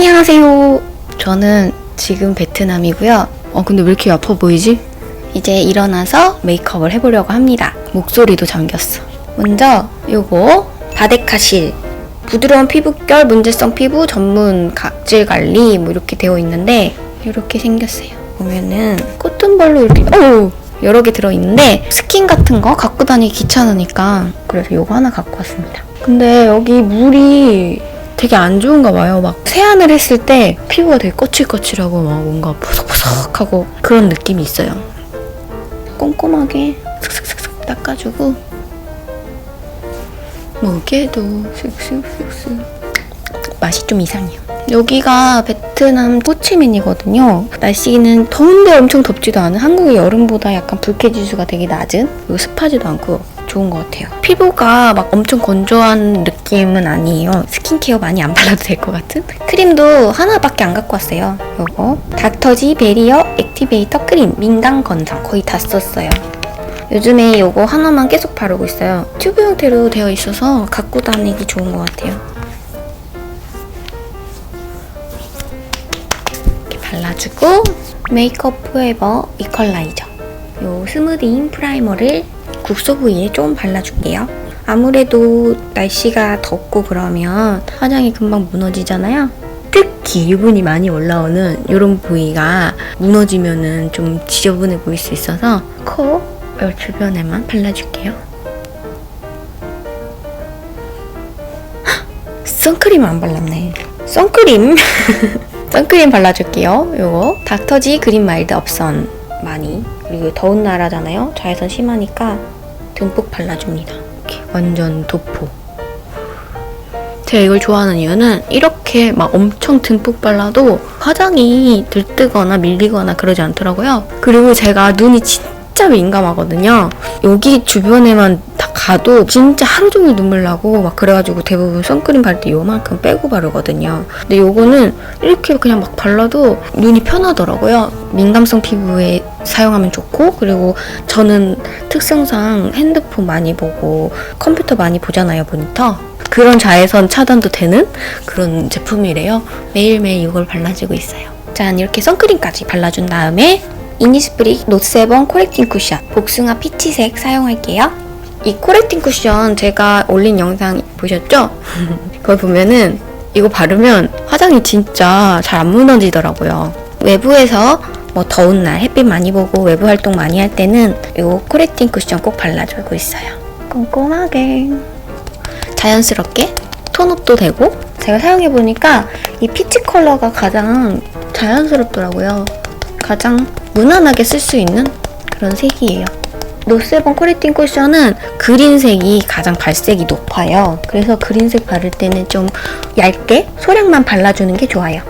안녕하세요. 저는 지금 베트남이고요. 근데 왜 이렇게 아파 보이지? 이제 일어나서 메이크업을 해보려고 합니다. 목소리도 잠겼어. 먼저 요거 바데카실 부드러운 피부결 문제성 피부 전문 각질 관리 뭐 이렇게 되어 있는데 이렇게 생겼어요. 보면은 코튼볼로 이렇게 여러 개 들어있는데 스킨 같은 거 갖고 다니기 귀찮으니까 그래서 요거 하나 갖고 왔습니다. 근데 여기 물이 되게 안 좋은가 봐요. 막 세안을 했을 때 피부가 되게 거칠거칠하고 막 뭔가 보석보석하고 그런 느낌이 있어요. 꼼꼼하게 슥슥슥슥 닦아주고 목에도 슥슥슥슥 맛이 좀 이상해요. 여기가 베트남 호치민이거든요. 날씨는 더운데 엄청 덥지도 않은 한국의 여름보다 약간 불쾌지수가 되게 낮은 그리고 습하지도 않고 좋은 것 같아요. 피부가 막 엄청 건조한 느낌은 아니에요. 스킨케어 많이 안 발라도 될 것 같은? 크림도 하나밖에 안 갖고 왔어요. 요거 닥터지 베리어 액티베이터 크림 민감 건성 거의 다 썼어요. 요즘에 요거 하나만 계속 바르고 있어요. 튜브 형태로 되어 있어서 갖고 다니기 좋은 것 같아요. 이렇게 발라주고 메이크업 포에버 이퀄라이저 요 스무딩 프라이머를 국소 부위에 좀 발라줄게요. 아무래도 날씨가 덥고 그러면 화장이 금방 무너지잖아요. 특히 유분이 많이 올라오는 이런 부위가 무너지면은 좀 지저분해 보일 수 있어서 코 주변에만 발라줄게요. 선크림 안 발랐네. 선크림 선크림 발라줄게요. 요거 닥터지 그린 마일드 업선 많이 그리고 더운 나라잖아요. 자외선 심하니까 듬뿍 발라줍니다. 이렇게 완전 도포. 제가 이걸 좋아하는 이유는 이렇게 막 엄청 듬뿍 발라도 화장이 들뜨거나 밀리거나 그러지 않더라고요. 그리고 제가 눈이 진짜 민감하거든요. 여기 주변에만 다 가도 진짜 하루 종일 눈물 나고 막 그래가지고 대부분 선크림 바를 때 요만큼 빼고 바르거든요. 근데 요거는 이렇게 그냥 막 발라도 눈이 편하더라고요. 민감성 피부에 사용하면 좋고 그리고 저는 특성상 핸드폰 많이 보고 컴퓨터 많이 보잖아요, 모니터. 그런 자외선 차단도 되는 그런 제품이래요. 매일매일 이걸 발라주고 있어요. 짠, 이렇게 선크림까지 발라준 다음에 이니스프리 노세번 코렉팅 쿠션 복숭아 피치색 사용할게요. 이 코렉팅 쿠션 제가 올린 영상 보셨죠? 그걸 보면은 이거 바르면 화장이 진짜 잘 안 무너지더라고요. 외부에서 뭐 더운 날 햇빛 많이 보고 외부 활동 많이 할 때는 이 코렉팅 쿠션 꼭 발라주고 있어요. 꼼꼼하게 자연스럽게 톤업도 되고 제가 사용해보니까 이 피치 컬러가 가장 자연스럽더라고요. 가장 무난하게 쓸 수 있는 그런 색이에요. 노세번 코렉팅 쿠션은 그린색이 가장 발색이 높아요. 그래서 그린색 바를 때는 좀 얇게 소량만 발라주는 게 좋아요.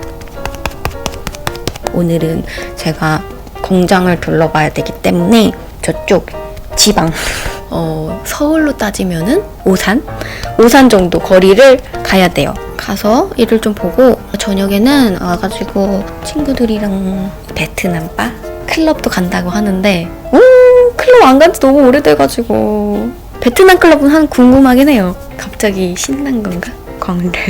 오늘은 제가 공장을 둘러봐야 되기 때문에 저쪽 지방 서울로 따지면은 오산 정도 거리를 가야 돼요. 가서 일을 좀 보고 저녁에는 와가지고 친구들이랑 베트남 바 클럽도 간다고 하는데 클럽 안 간지 너무 오래돼가지고 베트남 클럽은 한 궁금하긴 해요. 갑자기 신난 건가? 광대.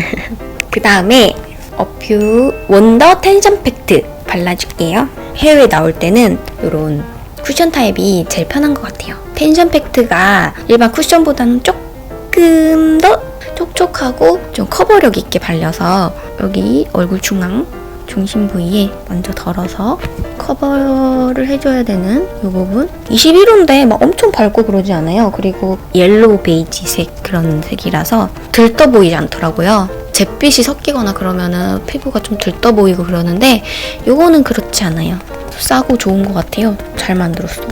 그 다음에 어퓨 원더 텐션 팩트 발라줄게요. 해외에 나올 때는 이런 쿠션 타입이 제일 편한 것 같아요. 텐션 팩트가 일반 쿠션보다는 조금 더 촉촉하고 좀 커버력 있게 발려서 여기 얼굴 중심 부위에 먼저 덜어서 커버를 해줘야 되는 이 부분 21호인데 막 엄청 밝고 그러지 않아요. 그리고 옐로우 베이지색 그런 색이라서 들떠 보이지 않더라고요. 잿빛이 섞이거나 그러면은 피부가 좀 들떠 보이고 그러는데 이거는 그렇지 않아요. 싸고 좋은 것 같아요. 잘 만들었어.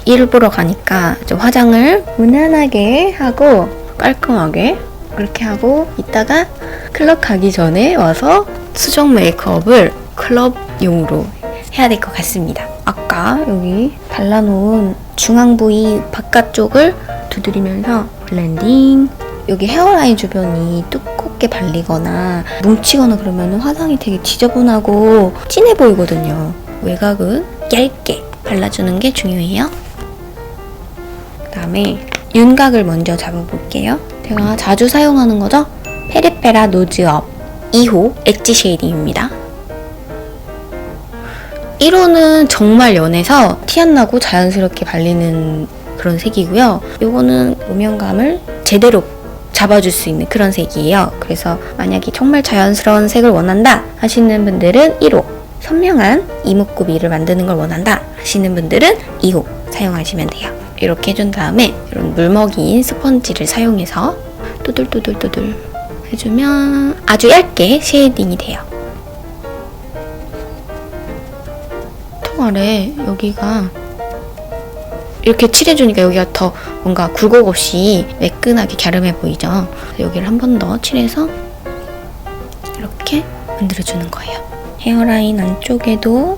일 보러 가니까 좀 화장을 무난하게 하고 깔끔하게 그렇게 하고 이따가 클럽 가기 전에 와서 수정 메이크업을 클럽용으로 해야 될 것 같습니다. 아까 여기 발라놓은 중앙 부위 바깥쪽을 두드리면서 블렌딩. 여기 헤어라인 주변이 두껍게 발리거나 뭉치거나 그러면 화장이 되게 지저분하고 진해 보이거든요. 외곽은 얇게 발라주는 게 중요해요. 그 다음에 윤곽을 먼저 잡아볼게요. 제가 자주 사용하는 거죠? 페리페라 노즈업 2호 엣지 쉐이딩입니다. 1호는 정말 연해서 티 안 나고 자연스럽게 발리는 그런 색이고요. 이거는 음영감을 제대로 잡아줄 수 있는 그런 색이에요. 그래서 만약에 정말 자연스러운 색을 원한다 하시는 분들은 1호, 선명한 이목구비를 만드는 걸 원한다 하시는 분들은 2호 사용하시면 돼요. 이렇게 해준 다음에 이런 물먹이인 스펀지를 사용해서 또들또들또들 해주면 아주 얇게 쉐이딩이 돼요. 턱 아래 여기가 이렇게 칠해주니까 여기가 더 뭔가 굴곡 없이 매끈하게 갸름해 보이죠? 여기를 한 번 더 칠해서 이렇게 만들어주는 거예요. 헤어라인 안쪽에도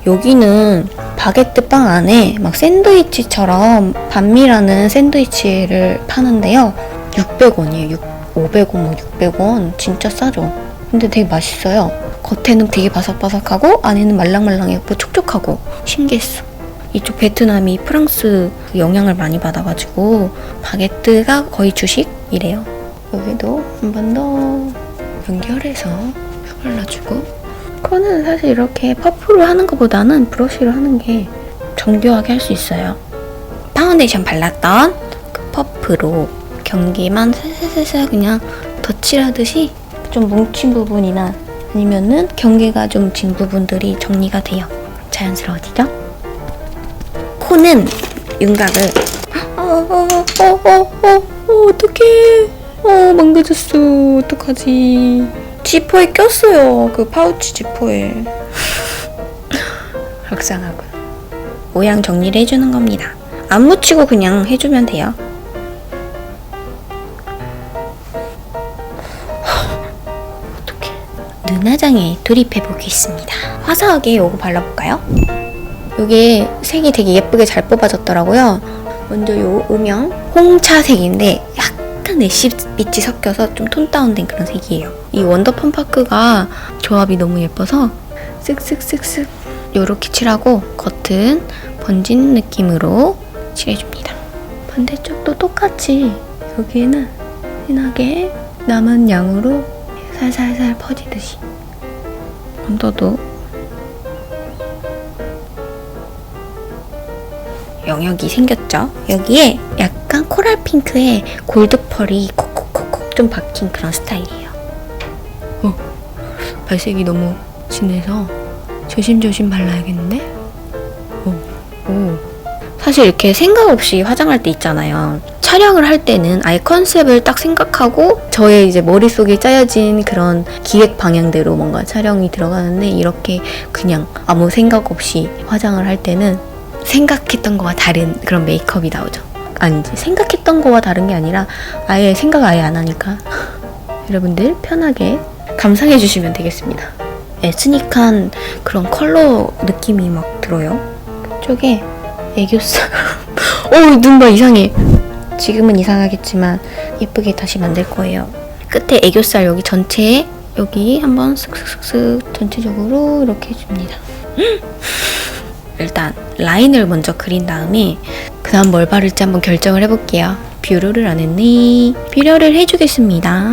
여기는 바게트 빵 안에 막 샌드위치처럼 반미라는 샌드위치를 파는데요. 600원이에요. 500원, 600원. 진짜 싸죠? 근데 되게 맛있어요. 겉에는 되게 바삭바삭하고 안에는 말랑말랑하고 촉촉하고 신기했어. 이쪽 베트남이 프랑스 영향을 많이 받아가지고 바게트가 거의 주식이래요. 여기도 한 번 더 연결해서 발라주고 이거는 사실 이렇게 퍼프로 하는 것보다는 브러쉬로 하는 게 정교하게 할 수 있어요. 파운데이션 발랐던 그 퍼프로 경계만 살살살살 그냥 덧칠하듯이 좀 뭉친 부분이나 아니면은 경계가 좀 진 부분들이 정리가 돼요. 자연스러워지죠? 코는 윤곽을 어떡해. 망가졌어. 어떡하지. 지퍼에 꼈어요. 그 파우치 지퍼에. 불쌍하군. 모양 정리를 해주는 겁니다. 안 묻히고 그냥 해주면 돼요. 어떡해. 눈화장에 돌입해 보겠습니다. 화사하게 이거 발라볼까요? 이게 색이 되게 예쁘게 잘 뽑아졌더라고요. 먼저 이 음영 홍차색인데 약간 애쉬빛이 섞여서 좀 톤 다운된 그런 색이에요. 이 원더 펌파크가 조합이 너무 예뻐서 쓱쓱쓱쓱 요렇게 칠하고 겉은 번지는 느낌으로 칠해줍니다. 반대쪽도 똑같이 여기에는 진하게 남은 양으로 살살살 퍼지듯이 언더도 영역이 생겼죠? 여기에 약간 코랄 핑크에 골드 펄이 콕콕콕콕 좀 박힌 그런 스타일이에요. 발색이 너무 진해서 조심조심 발라야겠는데? 사실 이렇게 생각 없이 화장할 때 있잖아요. 촬영을 할 때는 아예 컨셉을 딱 생각하고 저의 이제 머릿속에 짜여진 그런 기획 방향대로 뭔가 촬영이 들어가는데 이렇게 그냥 아무 생각 없이 화장을 할 때는 생각했던 거와 다른 그런 메이크업이 나오죠. 아니지, 생각했던 거와 다른 게 아니라 아예 생각 아예 안 하니까 여러분들 편하게 감상해 주시면 되겠습니다. 에스닉한 그런 컬러 느낌이 막 들어요. 그쪽에 애교살 눈 봐 이상해. 지금은 이상하겠지만 예쁘게 다시 만들 거예요. 끝에 애교살 여기 전체에 여기 한번 쓱쓱쓱쓱 전체적으로 이렇게 해줍니다. 일단 라인을 먼저 그린 다음에 그 다음 뭘 바를지 한번 결정을 해볼게요. 뷰러를 안 했네. 뷰러를 해주겠습니다.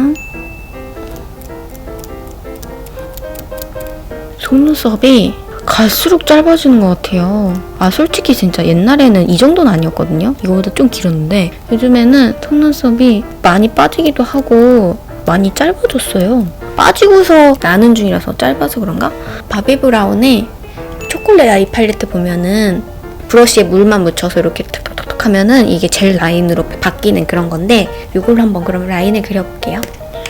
속눈썹이 갈수록 짧아지는 것 같아요. 솔직히 진짜 옛날에는 이 정도는 아니었거든요. 이거보다 좀 길었는데 요즘에는 속눈썹이 많이 빠지기도 하고 많이 짧아졌어요. 빠지고서 나는 중이라서 짧아서 그런가? 바비 브라운의 초콜릿 아이 팔레트 보면은 브러쉬에 물만 묻혀서 이렇게 탁탁탁 하면은 이게 젤 라인으로 바뀌는 그런 건데 이걸로 한번 그럼 라인을 그려볼게요.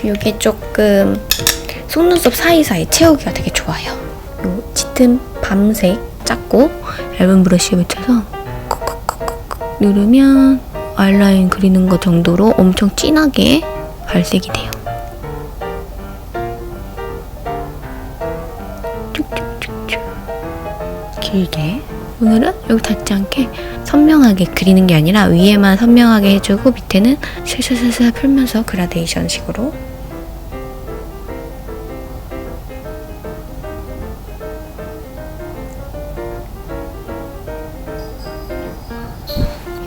이게 조금 속눈썹 사이사이 채우기가 되게 좋아요. 요 짙은 밤색 작고 얇은 브러쉬에 묻혀서 콕콕콕콕 누르면 아이라인 그리는 거 정도로 엄청 진하게 발색이 돼요. 길게. 오늘은 여기 닿지 않게 선명하게 그리는 게 아니라 위에만 선명하게 해주고 밑에는 슬슬슬슬 풀면서 그라데이션 식으로.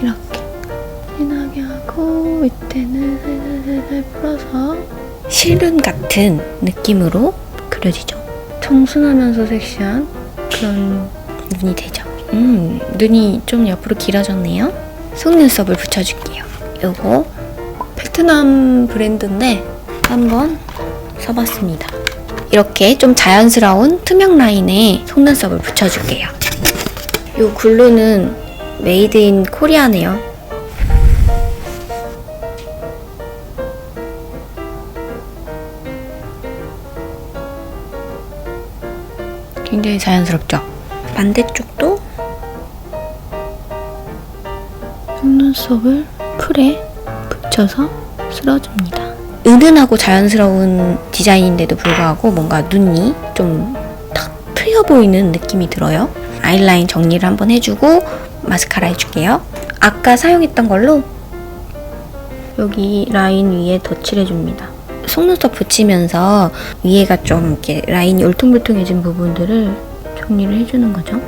이렇게 진하게 하고 밑에는 살살살살 풀어서 실눈 같은 느낌으로 그려지죠. 청순하면서 섹시한 그런 눈이 되죠. 눈이 좀 옆으로 길어졌네요. 속눈썹을 붙여줄게요. 요거 베트남 브랜드인데 한번 써봤습니다. 이렇게 좀 자연스러운 투명 라인에 속눈썹을 붙여줄게요. 요 글루는 메이드 인 코리아네요. 굉장히 자연스럽죠? 반대쪽도 속눈썹을 풀에 붙여서 쓸어줍니다. 은은하고 자연스러운 디자인인데도 불구하고 뭔가 눈이 좀 탁 트여 보이는 느낌이 들어요. 아이라인 정리를 한번 해주고 마스카라 해줄게요. 아까 사용했던 걸로 여기 라인 위에 덧칠해줍니다. 속눈썹 붙이면서 위에가 좀 이렇게 라인이 울퉁불퉁해진 부분들을 정리를 해주는 거죠.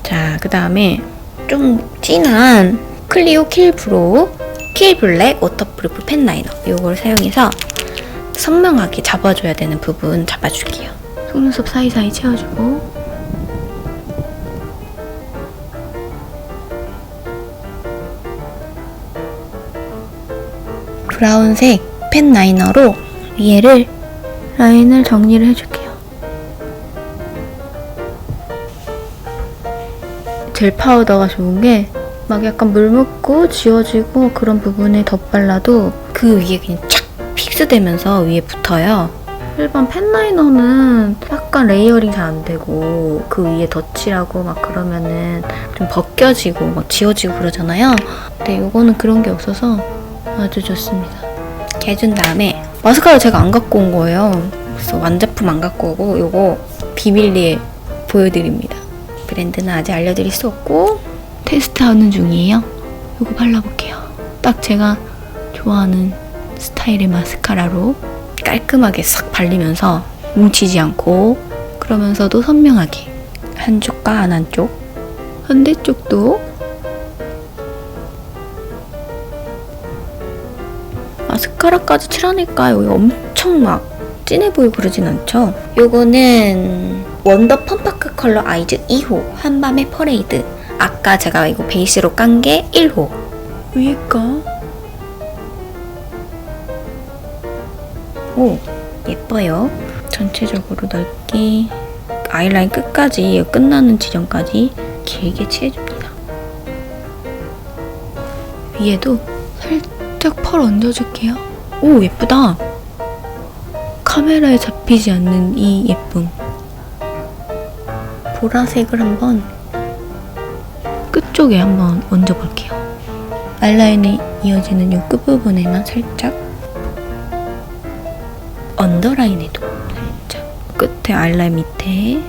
자, 그 다음에 좀 진한 클리오 킬 브로우 킬 블랙 워터프루프 펜 라이너 이걸 사용해서 선명하게 잡아줘야 되는 부분 잡아줄게요. 속눈썹 사이사이 채워주고 브라운색 펜 라이너로 위에를 라인을 정리를 해줄게요. 젤 파우더가 좋은 게 막 약간 물 묻고 지워지고 그런 부분에 덧발라도 그 위에 그냥 촥 픽스되면서 위에 붙어요. 일반 펜 라이너는 약간 레이어링 잘 안 되고 그 위에 덧칠하고 막 그러면은 좀 벗겨지고 막 지워지고 그러잖아요. 근데 이거는 그런 게 없어서 아주 좋습니다. 이렇게 해준 다음에 마스카라 제가 안 갖고 온 거예요. 그래서 완제품 안 갖고 오고 이거 비밀리에 보여드립니다. 브랜드는 아직 알려드릴 수 없고 테스트하는 중이에요. 이거 발라볼게요. 딱 제가 좋아하는 스타일의 마스카라로 깔끔하게 싹 발리면서 뭉치지 않고 그러면서도 선명하게 한쪽과 안 한쪽 반대쪽도 마스카라까지 칠하니까 여기 엄청 막 진해 보이고 그러진 않죠? 요거는 원더 펌파크 컬러 아이즈 2호 한밤의 퍼레이드. 아까 제가 이거 베이스로 깐 게 1호. 위에 거. 오, 예뻐요. 전체적으로 넓게 아이라인 끝까지 끝나는 지점까지 길게 칠해줍니다. 위에도 살짝 펄 얹어줄게요. 오, 예쁘다. 카메라에 잡히지 않는 이 예쁨. 보라색을 한번 끝쪽에 한번 얹어볼게요. 아이라인에 이어지는 이 끝부분에만 살짝, 언더라인에도 살짝, 끝에 아이라인 밑에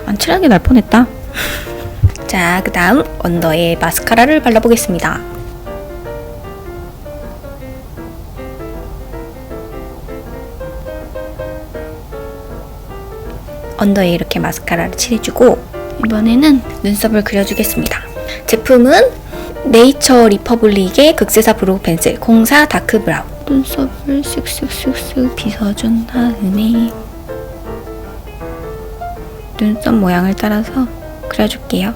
안 칠하게 날 뻔했다. 자, 그 다음 언더에 마스카라를 발라보겠습니다. 언더에 이렇게 마스카라를 칠해주고 이번에는 눈썹을 그려주겠습니다. 제품은 네이처 리퍼블릭의 극세사 브로우 펜슬 04 다크 브라운. 눈썹을 쓱쓱쓱쓱 빗어준 다음에 눈썹 모양을 따라서 그려줄게요.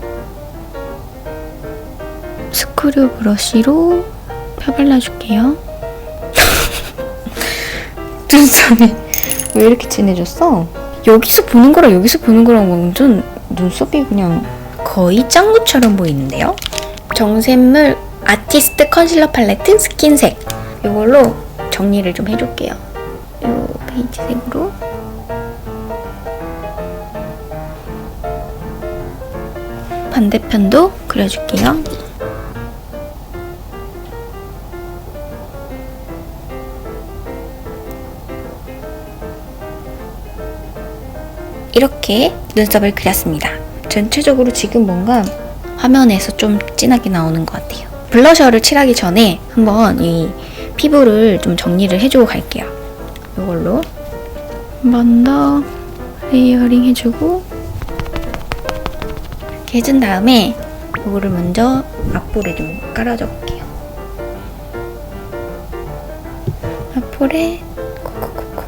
스크류 브러쉬로 펴발라줄게요. 눈썹이 왜 이렇게 진해졌어? 여기서 보는 거랑 여기서 보는 거랑 완전 눈썹이 그냥 거의 짱구처럼 보이는데요? 정샘물 아티스트 컨실러 팔레트 스킨색 이걸로 정리를 좀 해줄게요. 이 베이지색으로 반대편도 그려줄게요. 이렇게 눈썹을 그렸습니다. 전체적으로 지금 뭔가 화면에서 좀 진하게 나오는 것 같아요. 블러셔를 칠하기 전에 한번 이 피부를 좀 정리를 해주고 갈게요. 이걸로 한 번 더 레이어링 해주고 이렇게 해준 다음에 이거를 먼저 앞볼에 좀 깔아줘 볼게요. 앞볼에 콕콕콕콕.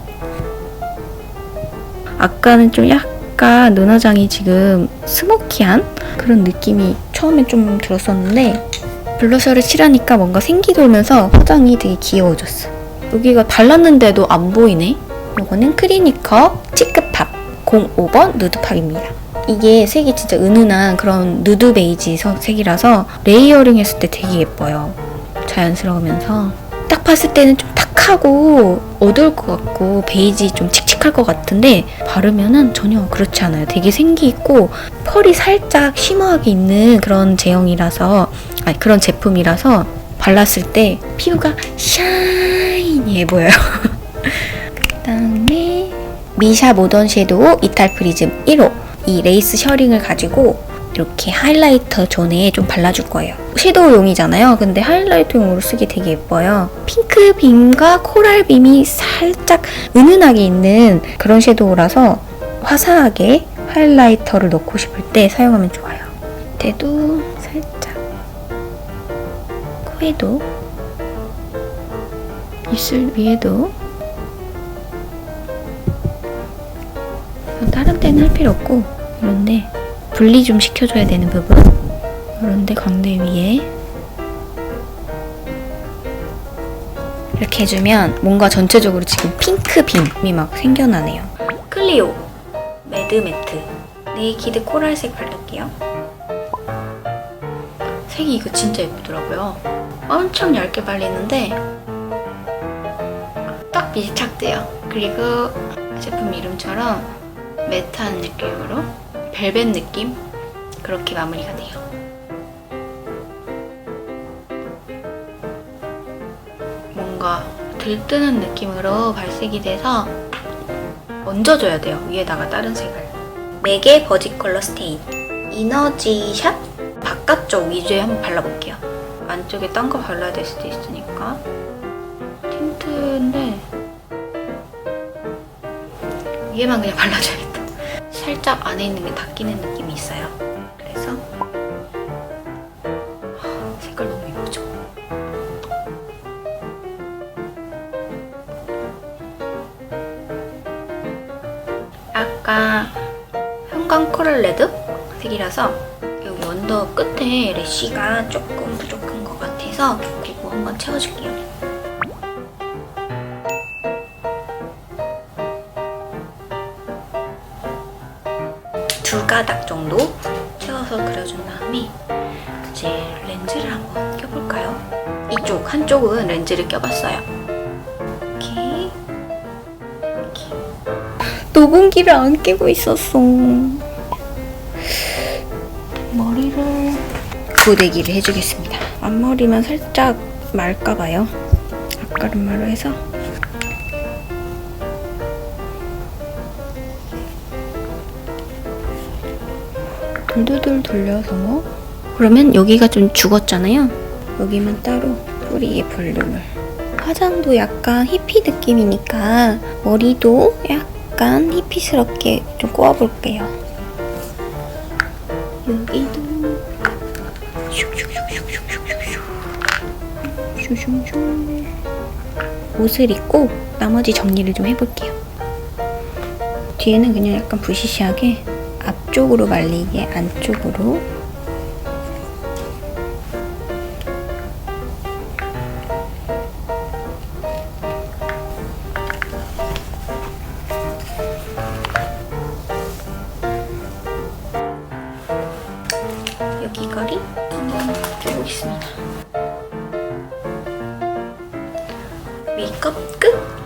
아까는 좀 약간 눈화장이 지금 스모키한 그런 느낌이 처음에 좀 들었었는데 블러셔를 칠하니까 뭔가 생기 돌면서 화장이 되게 귀여워졌어. 여기가 발랐는데도 안 보이네. 이거는 크리니커 치크팝 05번 누드팝입니다. 이게 색이 진짜 은은한 그런 누드 베이지 색이라서 레이어링 했을 때 되게 예뻐요. 자연스러우면서 딱 봤을 때는 좀 탁하고 어두울 것 같고 베이지 좀 칙칙할 것 같은데 바르면은 전혀 그렇지 않아요. 되게 생기 있고 펄이 살짝 쉬머하게 있는 그런 제형이라서 그런 제품이라서 발랐을 때 피부가 샤이니해 보여요. 그다음에 미샤 모던 섀도우 이탈 프리즘 1호 이 레이스 셔링을 가지고 이렇게 하이라이터 존에 좀 발라줄 거예요. 섀도우용이잖아요. 근데 하이라이터용으로 쓰기 되게 예뻐요. 핑크 빔과 코랄 빔이 살짝 은은하게 있는 그런 섀도우라서 화사하게 하이라이터를 넣고 싶을 때 사용하면 좋아요. 밑에도 살짝, 코에도, 입술 위에도. 다른 데는 할 필요 없고 이런데 분리 좀 시켜줘야 되는 부분 이런데 광대 위에 이렇게 해주면 뭔가 전체적으로 지금 핑크 빔이 막 생겨나네요. 클리오 매드 매트 네이키드 코랄색 바를게요. 색이 이거 진짜 예쁘더라고요. 엄청 얇게 발리는데 딱 밀착돼요. 그리고 제품 이름처럼 매트한 느낌으로 벨벳 느낌? 그렇게 마무리가 돼요. 뭔가 들뜨는 느낌으로 발색이 돼서 얹어줘야 돼요. 위에다가 다른 색을. 맥의 버짓 컬러 스테인 이너지 샷 바깥쪽 위주에 한번 발라볼게요. 안쪽에 딴 거 발라야 될 수도 있으니까. 틴트인데 위에만 그냥 발라줘야겠다. 살짝 안에 있는 게 닦이는 느낌이 있어요. 그래서 색깔 너무 예쁘죠? 아까 형광 코랄 레드 색이라서 여기 언더 끝에 래쉬가 조금 부족한 것 같아서 그거 한번 채워줄게요. 두 가닥 정도 채워서 그려준 다음에 이제 렌즈를 한번 껴볼까요? 이쪽 한쪽은 렌즈를 껴봤어요. 이렇게 녹음기를 안 끼고 있었어. 머리를 고데기를 해주겠습니다. 앞머리만 살짝 말까봐요. 앞가르마로 해서 돌돌돌 돌려서 그러면 여기가 좀 죽었잖아요. 여기만 따로 뿌리에 볼륨을. 화장도 약간 히피 느낌이니까 머리도 약간 히피스럽게 좀 꼬아볼게요. 여기도 슉슉슉슉슉슉슉슉 옷을 입고 나머지 정리를 좀 해볼게요. 뒤에는 그냥 약간 부시시하게 앞쪽으로 말리게 안쪽으로 여기 거리 한번 껴보겠습니다. 메이크업 끝!